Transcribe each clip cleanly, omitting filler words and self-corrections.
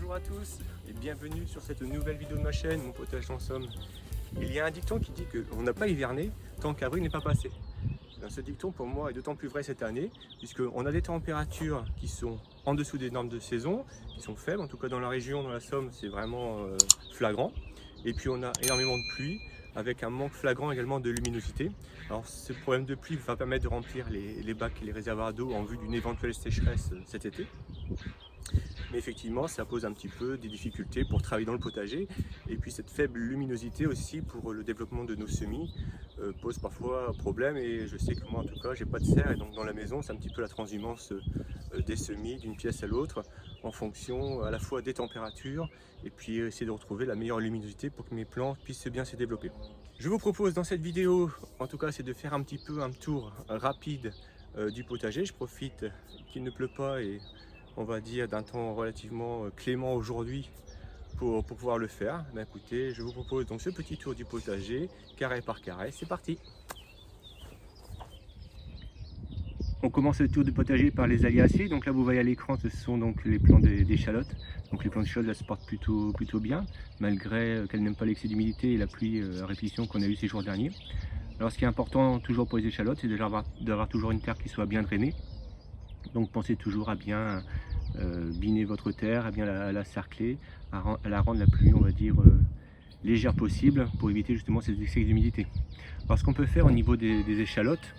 Bonjour à tous et bienvenue sur cette nouvelle vidéo de ma chaîne, Mon Potager en Somme. Il y a un dicton qui dit qu'on n'a pas hiverné tant qu'avril n'est pas passé. Ce dicton pour moi est d'autant plus vrai cette année puisqu'on a des températures qui sont en dessous des normes de saison, qui sont faibles, en tout cas dans la région, dans la Somme, c'est vraiment flagrant. Et puis on a énormément de pluie avec un manque flagrant également de luminosité. Alors ce problème de pluie va permettre de remplir les bacs et les réservoirs d'eau en vue d'une éventuelle sécheresse cet été. Mais effectivement, ça pose un petit peu des difficultés pour travailler dans le potager. Et puis cette faible luminosité aussi pour le développement de nos semis pose parfois problème. Et je sais que moi en tout cas, j'ai pas de serre et donc dans la maison, c'est un petit peu la transhumance des semis d'une pièce à l'autre en fonction à la fois des températures et puis essayer de retrouver la meilleure luminosité pour que mes plantes puissent bien se développer. Je vous propose dans cette vidéo, en tout cas, c'est de faire un petit peu un tour rapide du potager. Je profite qu'il ne pleut pas et on va dire d'un temps relativement clément aujourd'hui pour pouvoir le faire. Ben écoutez, je vous propose donc ce petit tour du potager, carré par carré, c'est parti. On commence le tour du potager par les aliacées. Donc là vous voyez à l'écran, ce sont donc les plants d'échalotes. Donc les plants d'échalotes se portent plutôt bien, malgré qu'elles n'aiment pas l'excès d'humidité et la pluie à répétition qu'on a eu ces jours derniers. Alors ce qui est important toujours pour les échalotes, c'est d'avoir toujours une terre qui soit bien drainée. Donc pensez toujours à bien biner votre terre, à bien la cercler, à la rendre la plus, on va dire, légère possible pour éviter justement ces excès d'humidité. Alors ce qu'on peut faire au niveau des échalotes,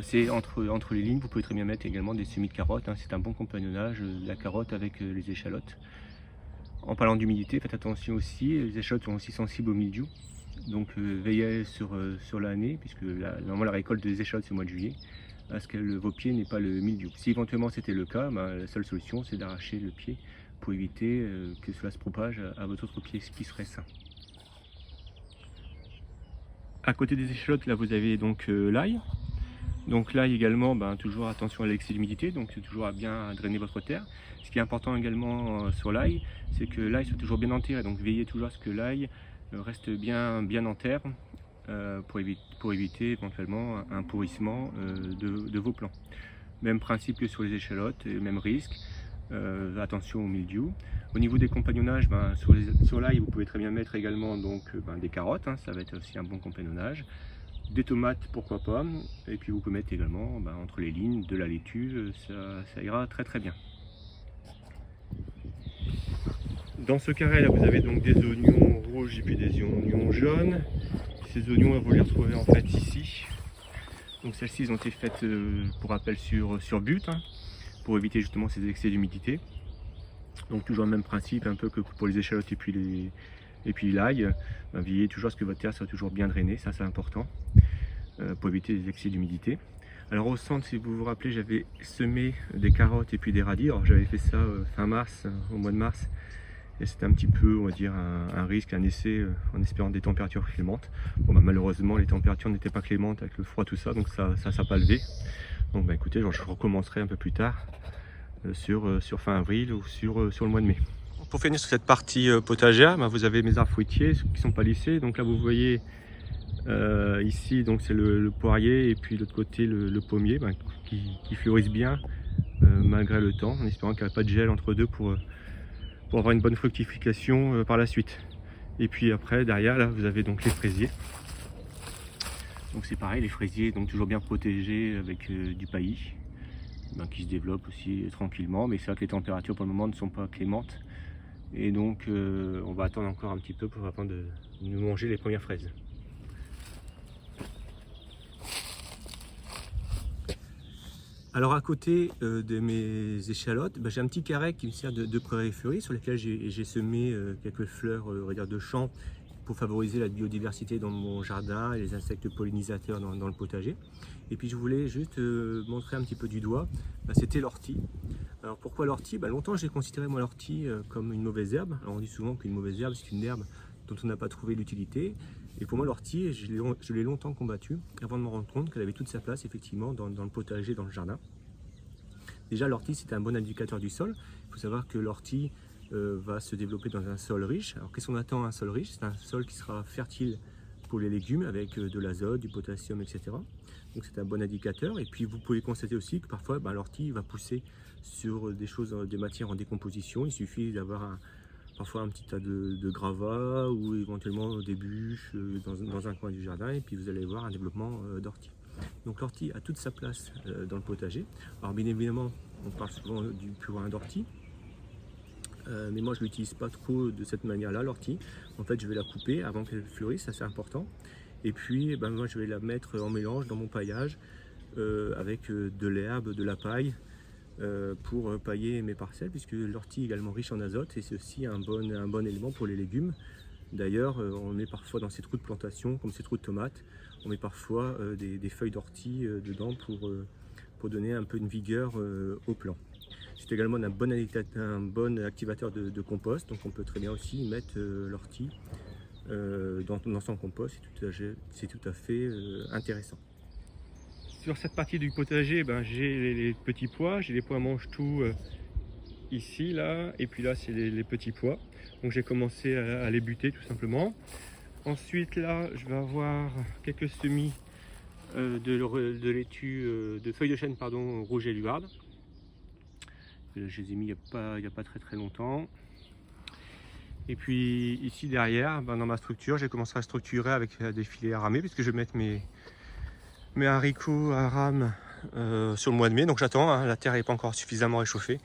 c'est entre les lignes, vous pouvez très bien mettre également des semis de carottes, hein, c'est un bon compagnonnage, la carotte avec les échalotes. En parlant d'humidité, faites attention aussi, les échalotes sont aussi sensibles au mildiou, donc veillez sur l'année, puisque normalement la récolte des échalotes c'est au mois de juillet, à ce que vos pieds n'aient pas le mildiou. Si éventuellement c'était le cas, la seule solution c'est d'arracher le pied pour éviter que cela se propage à votre autre pied qui serait sain. À côté des échalotes, là vous avez donc l'ail. Donc l'ail également, toujours attention à l'excès d'humidité, donc c'est toujours à bien drainer votre terre. Ce qui est important également sur l'ail, c'est que l'ail soit toujours bien enterré, donc veillez toujours à ce que l'ail reste bien en terre pour éviter éventuellement un pourrissement de vos plants. Même principe que sur les échalotes, même risque, attention au mildiou. Au niveau des compagnonnages, sur l'ail vous pouvez très bien mettre également donc, des carottes, hein, ça va être aussi un bon compagnonnage. Des tomates, pourquoi pas, et puis vous pouvez mettre également entre les lignes de la laitue, ça ira très bien. Dans ce carré là vous avez donc des oignons rouges et puis des oignons jaunes. Ces oignons vous les retrouvez en fait ici. Donc celles-ci ont été faites pour rappel sur but, hein, pour éviter justement ces excès d'humidité. Donc toujours le même principe un peu que pour les échalotes et puis l'ail, veillez toujours à ce que votre terre soit toujours bien drainée, ça c'est important, pour éviter les excès d'humidité. Alors au centre, si vous vous rappelez, j'avais semé des carottes et puis des radis. Alors j'avais fait ça fin mars, au mois de mars, et c'était un petit peu, on va dire, un risque, un essai, en espérant des températures clémentes. Bon, malheureusement, les températures n'étaient pas clémentes avec le froid, tout ça, donc ça n'a pas levé. Donc écoutez, je recommencerai un peu plus tard, sur fin avril ou sur le mois de mai. Pour finir sur cette partie potagère, vous avez mes arbres fruitiers qui sont palissés. Donc là vous voyez ici donc c'est le poirier et puis de l'autre côté le pommier qui fleurissent bien malgré le temps, en espérant qu'il n'y a pas de gel entre deux pour avoir une bonne fructification par la suite. Et puis après derrière là vous avez donc les fraisiers. Donc c'est pareil, les fraisiers donc toujours bien protégés avec du paillis qui se développe aussi tranquillement, mais c'est vrai que les températures pour le moment ne sont pas clémentes. Et donc on va attendre encore un petit peu avant de nous manger les premières fraises. Alors à côté de mes échalotes, j'ai un petit carré qui me sert de prairie sur lesquels j'ai semé quelques fleurs on va dire de champs pour favoriser la biodiversité dans mon jardin et les insectes pollinisateurs dans le potager. Et puis je voulais juste montrer un petit peu du doigt, c'était l'ortie. Alors pourquoi l'ortie? Longtemps j'ai considéré moi l'ortie comme une mauvaise herbe. Alors on dit souvent qu'une mauvaise herbe c'est une herbe dont on n'a pas trouvé l'utilité. Et pour moi l'ortie, je l'ai longtemps combattue avant de me rendre compte qu'elle avait toute sa place effectivement dans le potager, dans le jardin. Déjà l'ortie c'est un bon indicateur du sol. Il faut savoir que l'ortie va se développer dans un sol riche. Alors qu'est-ce qu'on attend à un sol riche? C'est un sol qui sera fertile pour les légumes avec de l'azote, du potassium, etc. Donc c'est un bon indicateur. Et puis vous pouvez constater aussi que parfois l'ortie va pousser sur des choses, des matières en décomposition. Il suffit d'avoir parfois un petit tas de gravats ou éventuellement des bûches dans un coin du jardin, et puis vous allez voir un développement d'ortie. Donc l'ortie a toute sa place dans le potager. Alors bien évidemment, on parle souvent du purin d'ortie, mais moi je ne l'utilise pas trop de cette manière-là, l'ortie. En fait, je vais la couper avant qu'elle fleurisse, ça c'est important. Et puis moi je vais la mettre en mélange dans mon paillage avec de l'herbe, de la paille, pour pailler mes parcelles, puisque l'ortie est également riche en azote et c'est aussi un bon élément pour les légumes. D'ailleurs, on met parfois dans ces trous de plantation, comme ces trous de tomates, on met parfois des feuilles d'ortie dedans pour donner un peu de vigueur au plant. C'est également un bon activateur de compost, donc on peut très bien aussi mettre l'ortie dans son compost, c'est tout à fait intéressant. Sur cette partie du potager, j'ai les petits pois, j'ai les pois mange-tout ici, là, et puis là c'est les petits pois. Donc j'ai commencé à les buter tout simplement. Ensuite là, je vais avoir quelques semis de laitue, de feuilles de chêne, pardon, rouge et luarde. Je les ai mis il n'y a pas très longtemps. Et puis ici derrière, dans ma structure, j'ai commencé à structurer avec des filets à ramer, puisque je vais mettre mes haricots à rame sur le mois de mai. Donc j'attends, hein, la terre n'est pas encore suffisamment réchauffée.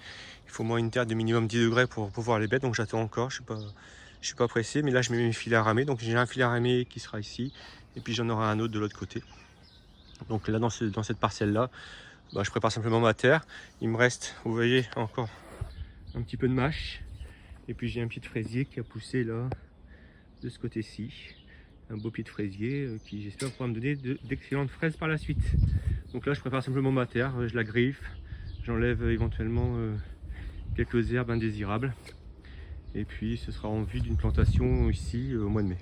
Il faut au moins une terre de minimum 10 degrés pour pouvoir les mettre, donc j'attends encore, je suis pas pressé. Mais là je mets mes filets à ramer, donc j'ai un filet à ramer qui sera ici, et puis j'en aurai un autre de l'autre côté. Donc là dans cette parcelle là, je prépare simplement ma terre. Il me reste, vous voyez, encore un petit peu de mâche. Et puis j'ai un pied de fraisier qui a poussé là, de ce côté-ci. Un beau pied de fraisier qui j'espère pourra me donner d'excellentes fraises par la suite. Donc là je prépare simplement ma terre, je la griffe, j'enlève éventuellement quelques herbes indésirables. Et puis ce sera en vue d'une plantation ici au mois de mai.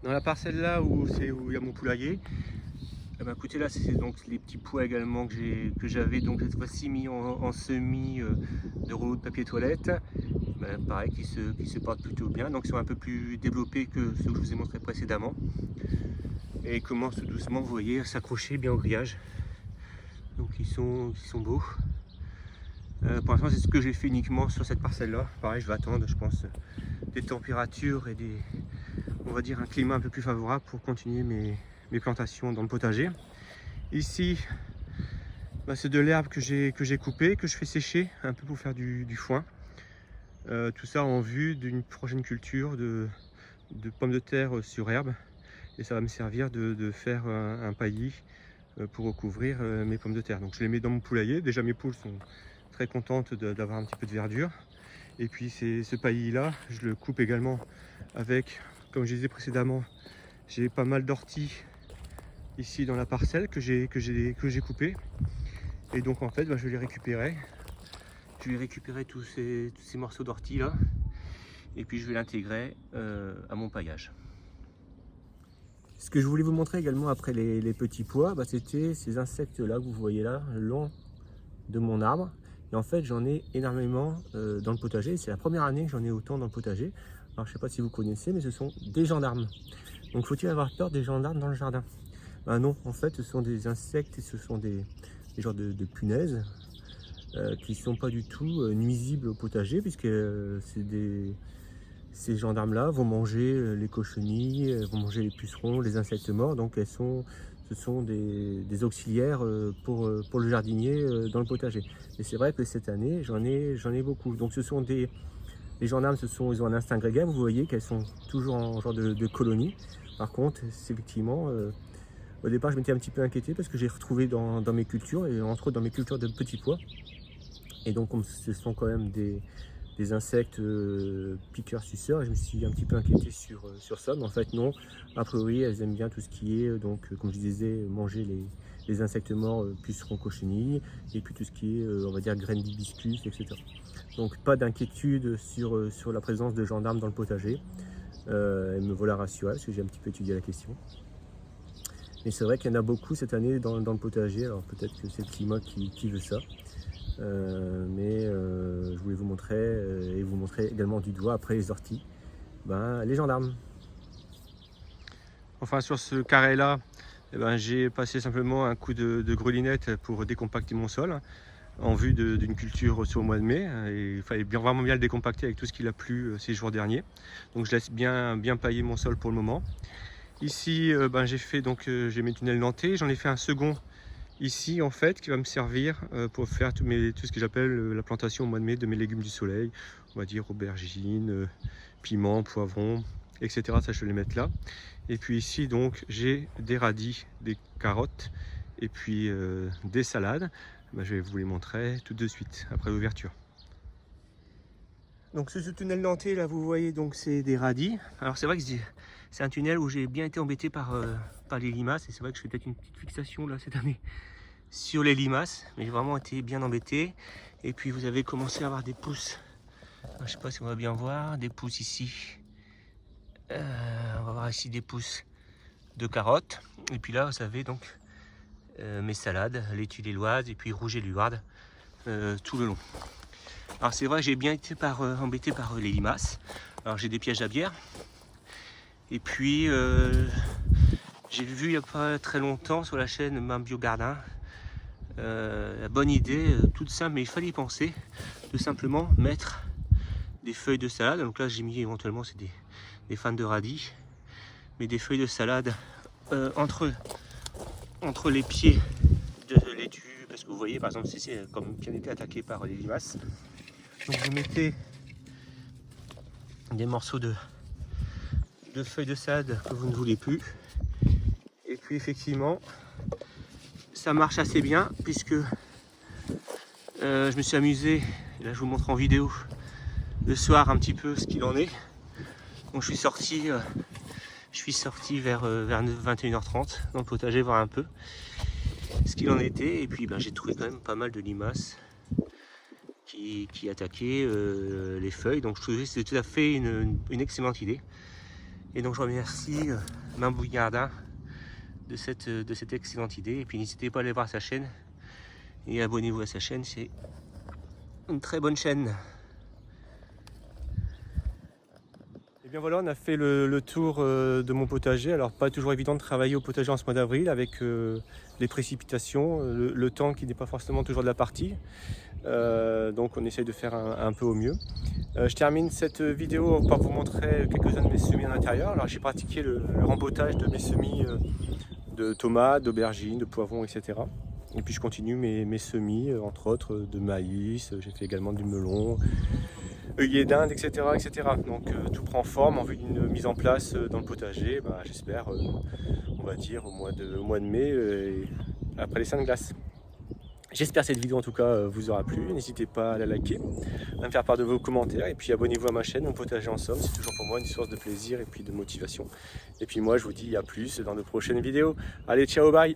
Dans la parcelle là où il y a mon poulailler, écoutez, là c'est donc les petits pois également que j'avais donc cette fois-ci mis en semis de rouleaux de papier toilette. Pareil, qui se portent plutôt bien, donc ils sont un peu plus développés que ceux que je vous ai montré précédemment, et ils commencent tout doucement, vous voyez, à s'accrocher bien au grillage. Donc ils sont beaux. Pour l'instant c'est ce que j'ai fait uniquement sur cette parcelle là. Pareil, je vais attendre, je pense, des températures et on va dire un climat un peu plus favorable pour continuer mes plantations dans le potager. Ici c'est de l'herbe que j'ai coupée, que je fais sécher un peu pour faire du foin. Tout ça en vue d'une prochaine culture de pommes de terre sur herbe, et ça va me servir de faire un paillis pour recouvrir mes pommes de terre. Donc je les mets dans mon poulailler. Déjà mes poules sont très contentes d'avoir un petit peu de verdure, et puis ce paillis là je le coupe également avec, comme je disais précédemment, j'ai pas mal d'orties ici dans la parcelle que j'ai coupé, et donc en fait je vais les récupérer. Je vais récupérer tous ces morceaux d'ortie là, et puis je vais l'intégrer à mon paillage. Ce que je voulais vous montrer également après les petits pois, c'était ces insectes là que vous voyez là, le long de mon arbre. Et en fait j'en ai énormément dans le potager. C'est la première année que j'en ai autant dans le potager. Alors je ne sais pas si vous connaissez, mais ce sont des gendarmes. Donc faut-il avoir peur des gendarmes dans le jardin? Non, en fait ce sont des insectes, et ce sont des genres de punaises qui ne sont pas du tout nuisibles au potager, puisque ces gendarmes-là vont manger les cochenilles, vont manger les pucerons, les insectes morts. Donc ce sont des auxiliaires pour le jardinier dans le potager. Et c'est vrai que cette année, j'en ai beaucoup. Donc les gendarmes, ils ont un instinct grégaire. Vous voyez qu'elles sont toujours en genre de colonie. Par contre, c'est effectivement... au départ, je m'étais un petit peu inquiété parce que j'ai retrouvé dans mes cultures, et entre autres dans mes cultures de petits pois. Et donc, comme ce sont quand même des insectes piqueurs suceurs, je me suis un petit peu inquiété sur ça. Mais en fait, non. A priori, elles aiment bien tout ce qui est, donc, comme je disais, manger les insectes morts, pucerons, cochenilles, et puis tout ce qui est, on va dire, graines d'hibiscus, etc. Donc, pas d'inquiétude sur la présence de gendarmes dans le potager. Et me voilà rassuré parce que j'ai un petit peu étudié la question. Et c'est vrai qu'il y en a beaucoup cette année dans le potager. Alors peut-être que c'est le climat qui veut ça. Mais je voulais vous montrer et vous montrer également du doigt après les orties, les gendarmes. Enfin sur ce carré là, j'ai passé simplement un coup de grelinette pour décompacter mon sol en vue d'une culture sur le mois de mai. Et il fallait vraiment bien le décompacter avec tout ce qu'il a plu ces jours derniers. Donc je laisse bien pailler mon sol pour le moment. Ici j'ai mes tunnels nantais, j'en ai fait un second ici en fait qui va me servir pour faire tout ce que j'appelle la plantation au mois de mai de mes légumes du soleil, on va dire aubergines, piments, poivrons, etc. Ça je vais les mettre là. Et puis ici donc j'ai des radis, des carottes et puis des salades. Je vais vous les montrer tout de suite après l'ouverture. Donc ce tunnel nantais là vous voyez donc c'est des radis. Alors c'est vrai que c'est un tunnel où j'ai bien été embêté par les limaces et c'est vrai que je fais peut-être une petite fixation là cette année sur les limaces, mais j'ai vraiment été bien embêté. Et puis vous avez commencé à avoir des pousses, je ne sais pas si on va bien voir, des pousses ici. On va voir ici des pousses de carottes. Et puis là vous avez donc mes salades, laitue lilloise et puis rouge et luarde tout le long. Alors c'est vrai que j'ai bien été embêté par les limaces. Alors j'ai des pièges à bière. Et puis j'ai vu il n'y a pas très longtemps sur la chaîne Main Biogardin la bonne idée, toute simple, mais il fallait y penser, de simplement mettre des feuilles de salade. Donc là j'ai mis éventuellement c'est des fans de radis, mais des feuilles de salade entre les pieds de laitue, parce que vous voyez par exemple c'est comme bien été attaqué par les limaces. Donc vous mettez des morceaux de feuilles de salade que vous ne voulez plus, et puis effectivement ça marche assez bien puisque je me suis amusé, et là je vous montre en vidéo le soir un petit peu ce qu'il en est. Donc je suis sorti vers 21h30 dans le potager voir un peu ce qu'il en était, et puis j'ai trouvé quand même pas mal de limaces qui attaquaient les feuilles. Donc je trouvais que c'était tout à fait une excellente idée, et donc je remercie Main Biogardin de cette excellente idée. Et puis n'hésitez pas à aller voir sa chaîne et abonnez-vous à sa chaîne, c'est une très bonne chaîne. Et bien voilà, on a fait le tour de mon potager. Alors pas toujours évident de travailler au potager en ce mois d'avril avec les précipitations, le temps qui n'est pas forcément toujours de la partie. Donc on essaye de faire un peu au mieux. Je termine cette vidéo par vous montrer quelques-uns de mes semis en intérieur. Alors j'ai pratiqué le rempotage de mes semis de tomates, d'aubergines, de poivrons, etc. Et puis je continue mes semis, entre autres de maïs, j'ai fait également du melon, œillets d'Inde, etc., etc. Donc tout prend forme en vue d'une mise en place dans le potager, j'espère, on va dire au mois de mai, après les Saintes Glaces. J'espère que cette vidéo en tout cas vous aura plu. N'hésitez pas à la liker, à me faire part de vos commentaires, et puis abonnez-vous à ma chaîne, Mon Potager en Somme. C'est toujours pour moi une source de plaisir et puis de motivation. Et puis moi je vous dis à plus dans de prochaines vidéos. Allez, ciao, bye!